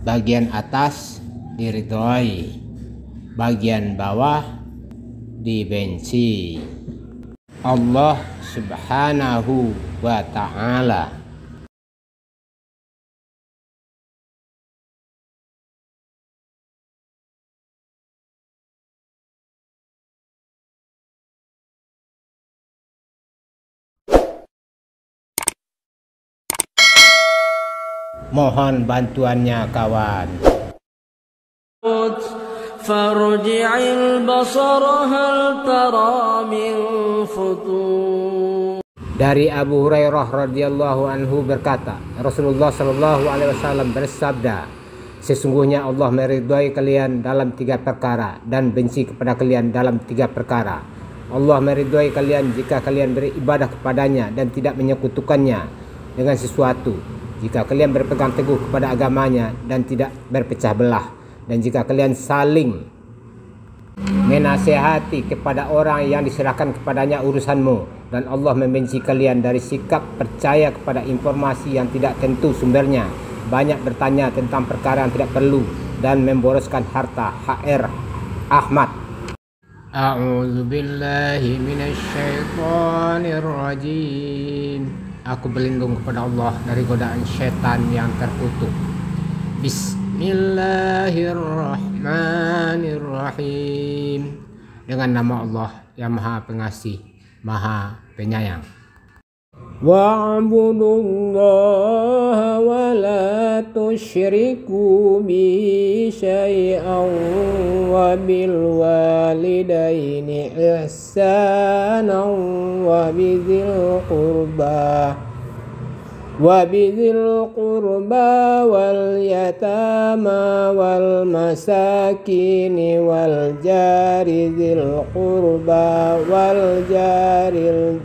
bagian atas diridhoi, bagian bawah dibenci. Allah Subhanahu wa ta'ala. Mohon bantuannya kawan. Farji'il basara hal tara min futur. Dari Abu Hurairah radhiyallahu anhu berkata, Rasulullah shallallahu alaihi wasallam bersabda, sesungguhnya Allah meridhai kalian dalam 3 perkara dan benci kepada kalian dalam 3 perkara. Allah meridhai kalian jika kalian beribadah kepadanya dan tidak menyekutukannya dengan sesuatu, jika kalian berpegang teguh kepada agamanya dan tidak berpecah belah, dan jika kalian saling menasehati kepada orang yang diserahkan kepadanya urusanmu, dan Allah membenci kalian dari sikap percaya kepada informasi yang tidak tentu sumbernya, banyak bertanya tentang perkara yang tidak perlu, dan memboroskan harta. HR Ahmad. A'udzubillahi minasyaitonir rajim. Aku berlindung kepada Allah dari godaan syaitan yang terkutuk. Bismillahirrahmanirrahim. Dengan nama Allah yang Maha Pengasih, Maha Penyayang. Wa'budullaha wa la tusyriku bihi syai'an wa bil walidaini ihsanan wa bizil qurba wal yatama wal masakini wal jari dzil qurba wal jaril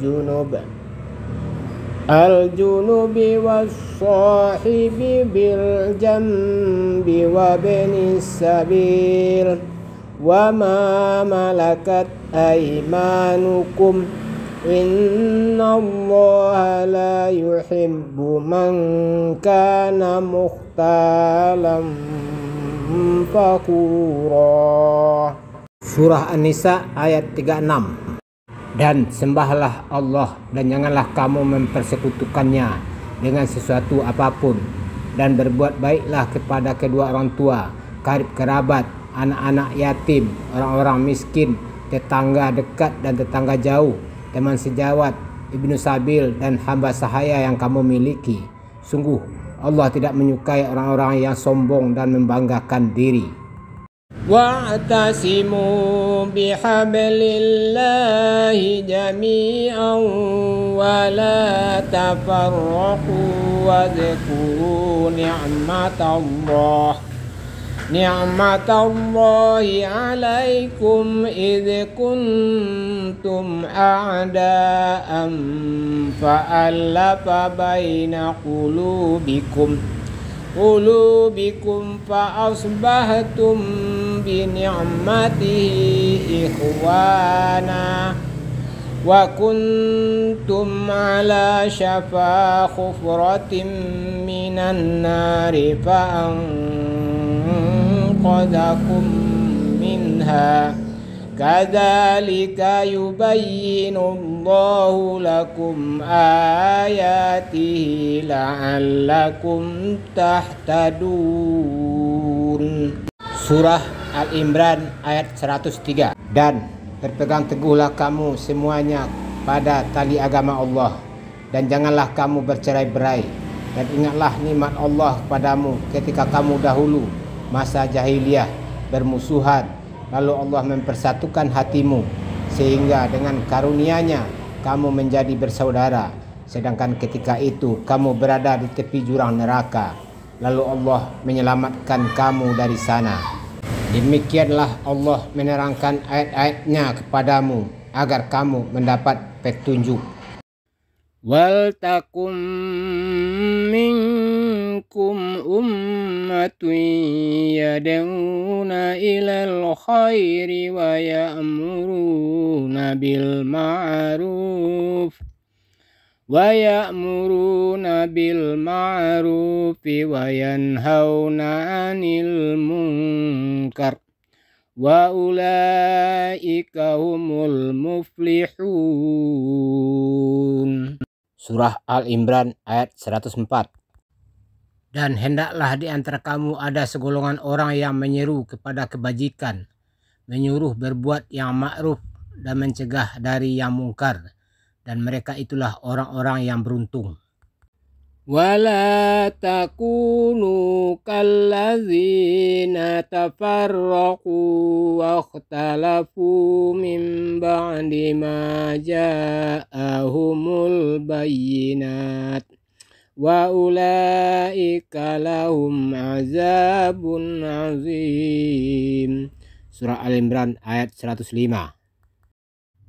junubi was sahibi bil jambi wa bani sabil wa ma malakat aymanukum innallaha la yuhibbu man kana mukhtalan fakhura. Surah An-Nisa ayat 36. Dan sembahlah Allah dan janganlah kamu mempersekutukannya dengan sesuatu apapun, dan berbuat baiklah kepada kedua orang tua, karib kerabat, anak-anak yatim, orang-orang miskin, tetangga dekat dan tetangga jauh, teman sejawat, ibnu sabil, dan hamba sahaya yang kamu miliki. Sungguh Allah tidak menyukai orang-orang yang sombong dan membanggakan diri. Wa'tasimu bihablillahi jami'an wa la tafarraqu wadhkuru ni'matallahi 'alaikum idh kuntum a'da'an fa'alafa baina qulubikum fa'asbahtum bi ni'matihi ikhwana wa kuntum ala syafa khufratin minan nari fa'anqadhakum minha kadzalika yubayyinullahu lakum ayatihi la'allakum tahtadun. Surah Al-Imran ayat 103. Dan berpegang teguhlah kamu semuanya pada tali agama Allah, dan janganlah kamu bercerai-berai, dan ingatlah nikmat Allah kepadamu ketika kamu dahulu masa jahiliyah bermusuhan, lalu Allah mempersatukan hatimu sehingga dengan karunia-Nya kamu menjadi bersaudara, sedangkan ketika itu kamu berada di tepi jurang neraka, lalu Allah menyelamatkan kamu dari sana. Demikianlah Allah menerangkan ayat-ayat-Nya kepadamu agar kamu mendapat petunjuk. Wal takum minkum ummatun yad'una ilal khairi wa ya'muruna bil ma'ruf wa ya'muruna bil ma'rufi wa yanhauna 'anil munkar wa ulaika humul muflihun. Surah Al-Imran ayat 104. Dan hendaklah di antara kamu ada segolongan orang yang menyeru kepada kebajikan, menyuruh berbuat yang ma'ruf dan mencegah dari yang mungkar, dan mereka itulah orang-orang yang beruntung. Wala takunu kallazina tafarraqu wa ikhtalafu min ba'di ma ja'ahumul bayyinat wa ulaika lahum azabun azim. Surah Al-Imran ayat 105.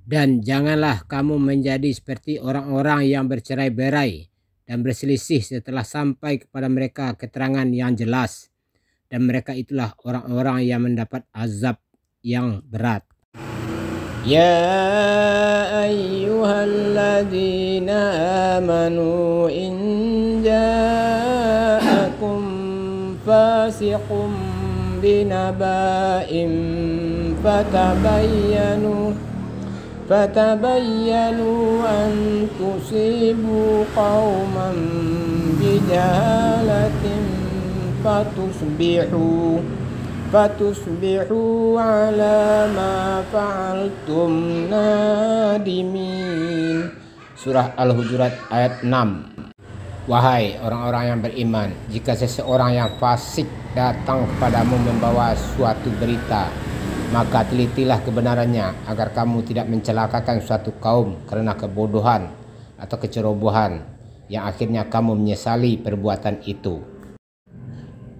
Dan janganlah kamu menjadi seperti orang-orang yang bercerai-berai dan berselisih setelah sampai kepada mereka keterangan yang jelas, dan mereka itulah orang-orang yang mendapat azab yang berat. Ya ayyuhalladzina amanu in ja'akum fasiqun binaba'in fatabayyanu an tusibu qauman bijahalatin fatusbihu ala ma fa'altum nadimin. Surah Al-Hujurat ayat 6. Wahai orang-orang yang beriman, jika seseorang yang fasik datang kepadamu membawa suatu berita, maka telitilah kebenarannya agar kamu tidak mencelakakan suatu kaum karena kebodohan atau kecerobohan yang akhirnya kamu menyesali perbuatan itu.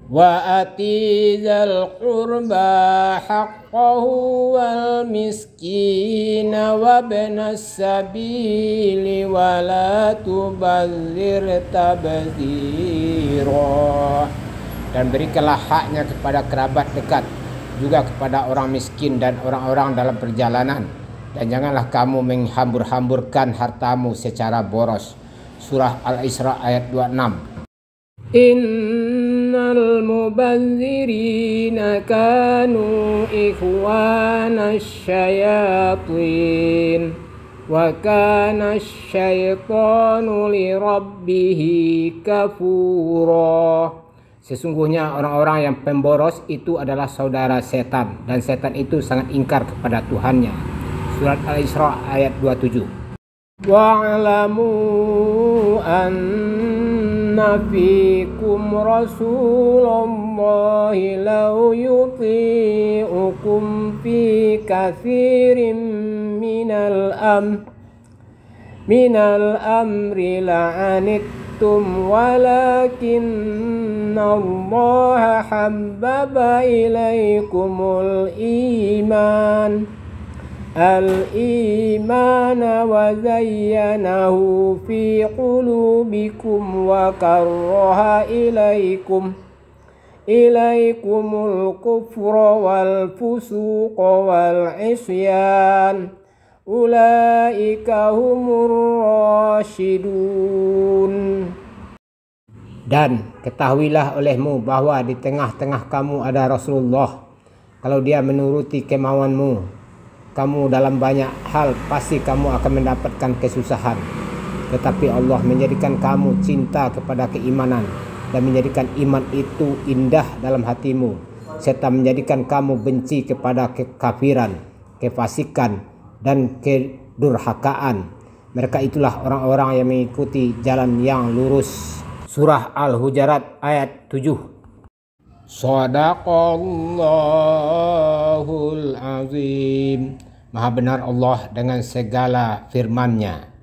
Wa atizal qurba haqqahu wal miskina wa ibnas sabili wa la tubazzir tabzira. Dan berikanlah haknya kepada kerabat dekat, juga kepada orang miskin dan orang-orang dalam perjalanan, dan janganlah kamu menghambur-hamburkan hartamu secara boros. Surah Al-Isra ayat 26. Innal mubazzirina kanu ikhwanasy syayatin wa kana syaitanu lirabbihi kafura. Sesungguhnya orang-orang yang pemboros itu adalah saudara setan, dan setan itu sangat ingkar kepada Tuhannya. Surat Al-Isra ayat 27. Wa'lamu anna fikum rasulullahi law yuti'ukum fi katsirin minal amri la'anittum walakinna Allah habbaba ilaikumul al-imana wa zayyanahu fi qulubikum wa karraha ilaikumul kufra wal fusuqa wal isyan ulaika humur rasyidun. Dan ketahuilah olehmu bahwa di tengah-tengah kamu ada Rasulullah. Kalau dia menuruti kemauanmu, kamu dalam banyak hal pasti kamu akan mendapatkan kesusahan. Tetapi Allah menjadikan kamu cinta kepada keimanan dan menjadikan iman itu indah dalam hatimu. Setan menjadikan kamu benci kepada kekafiran, kefasikan, dan kedurhakaan. Mereka itulah orang-orang yang mengikuti jalan yang lurus. Surah Al-Hujurat ayat 7. Shadaqallahul azim. Maha benar Allah dengan segala firman-Nya.